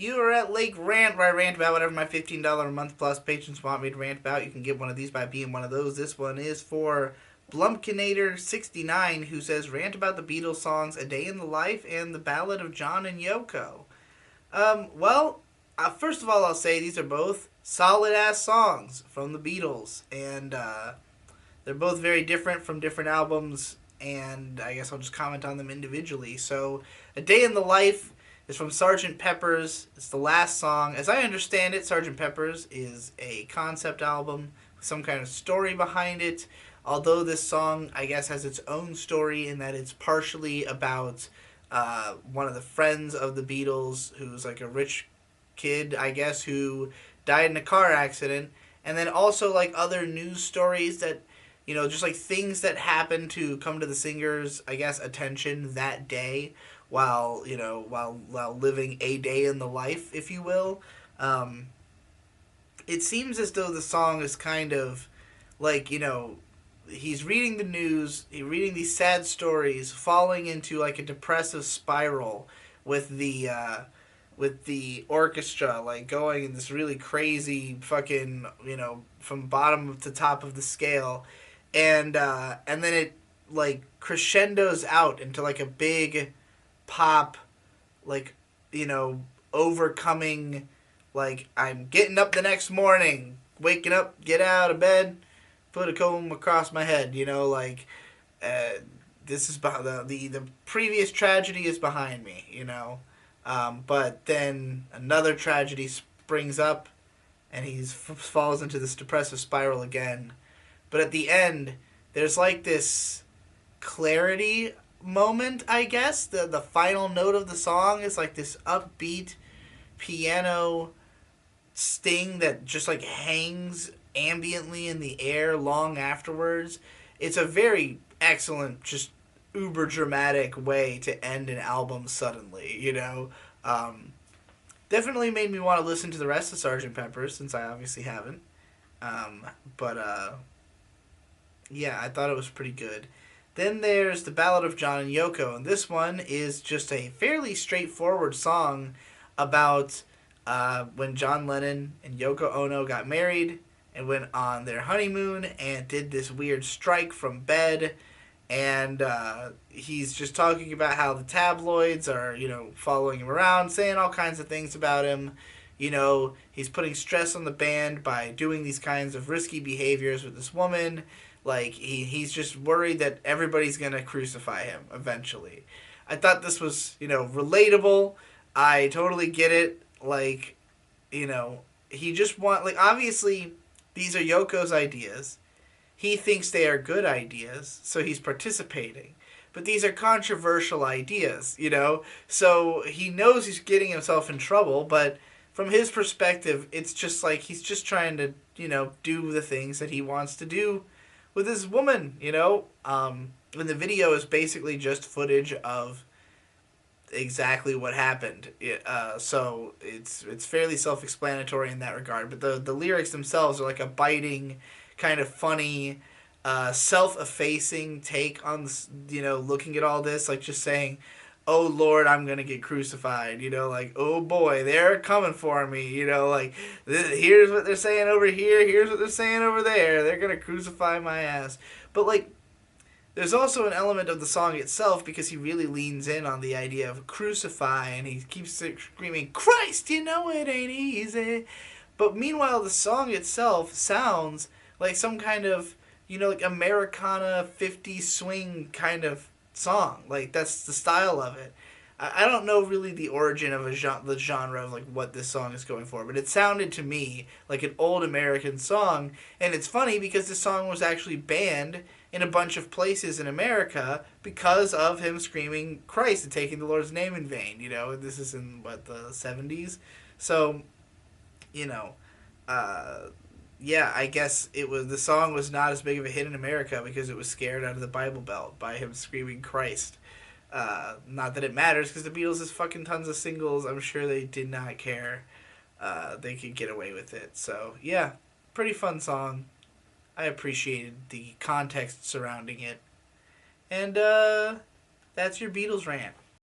You are at Lake Rant, where I rant about whatever my $15 a month plus patrons want me to rant about. You can get one of these by being one of those. This one is for Blumpkinator69, who says, rant about the Beatles songs A Day in the Life and the Ballad of John and Yoko. First of all, I'll say these are both solid ass songs from the Beatles, and they're both very different from different albums, and I guess I'll just comment on them individually. So, A Day in the Life is from Sgt. Pepper's. It's the last song. As I understand it, Sgt. Pepper's is a concept album with some kind of story behind it. Although this song, I guess, has its own story in that it's partially about one of the friends of the Beatles who's like a rich kid, I guess, who died in a car accident. And then also like other news stories that, just like things that happened to come to the singer's, I guess, attention that day while living a day in the life, if you will. It seems as though the song is kind of like, he's reading the news, he's reading these sad stories, falling into like a depressive spiral with the orchestra like going in this really crazy fucking from bottom to top of the scale, and then it like crescendos out into like a big pop, like overcoming, like I'm getting up the next morning, waking up, get out of bed, put a comb across my head, this is behind the previous tragedy is behind me, but then another tragedy springs up, and he falls into this depressive spiral again. But at the end, there's like this clarity moment, I guess. The final note of the song is like this upbeat piano sting that just like hangs ambiently in the air long afterwards. It's a very excellent, just uber dramatic way to end an album suddenly, Definitely made me want to listen to the rest of Sgt. Pepper, since I obviously haven't. But yeah, I thought it was pretty good. Then there's the Ballad of John and Yoko, and this one is just a fairly straightforward song about when John Lennon and Yoko Ono got married and went on their honeymoon and did this weird strike from bed. And he's just talking about how the tabloids are, following him around, saying all kinds of things about him. He's putting stress on the band by doing these kinds of risky behaviors with this woman. Like, he's just worried that everybody's going to crucify him eventually. I thought this was, relatable. I totally get it. Like, he just obviously, these are Yoko's ideas. He thinks they are good ideas, so he's participating. But these are controversial ideas, So he knows he's getting himself in trouble, but from his perspective, it's just like he's just trying to, do the things that he wants to do with his woman, And the video is basically just footage of exactly what happened. So it's fairly self-explanatory in that regard. But the lyrics themselves are like a biting, kind of funny, self-effacing take on looking at all this, like just saying, "Oh Lord, I'm gonna get crucified." Like, "Oh boy, they're coming for me." Like, here's what they're saying over here. Here's what they're saying over there. They're gonna crucify my ass. But like, there's also an element of the song itself because he really leans in on the idea of crucify, and he keeps screaming, "Christ, it ain't easy." But meanwhile, the song itself sounds like some kind of, like Americana 50s swing kind of song. Like, that's the style of it. I don't know really the origin of the genre of like what this song is going for, but it sounded to me like an old American song. And it's funny because this song was actually banned in a bunch of places in America because of him screaming Christ and taking the Lord's name in vain. This is in the 70s. So, yeah, I guess the song was not as big of a hit in America because it was scared out of the Bible Belt by him screaming Christ. Not that it matters, because the Beatles has fucking tons of singles. I'm sure they did not care. They could get away with it. So, yeah, pretty fun song. I appreciated the context surrounding it. And that's your Beatles rant.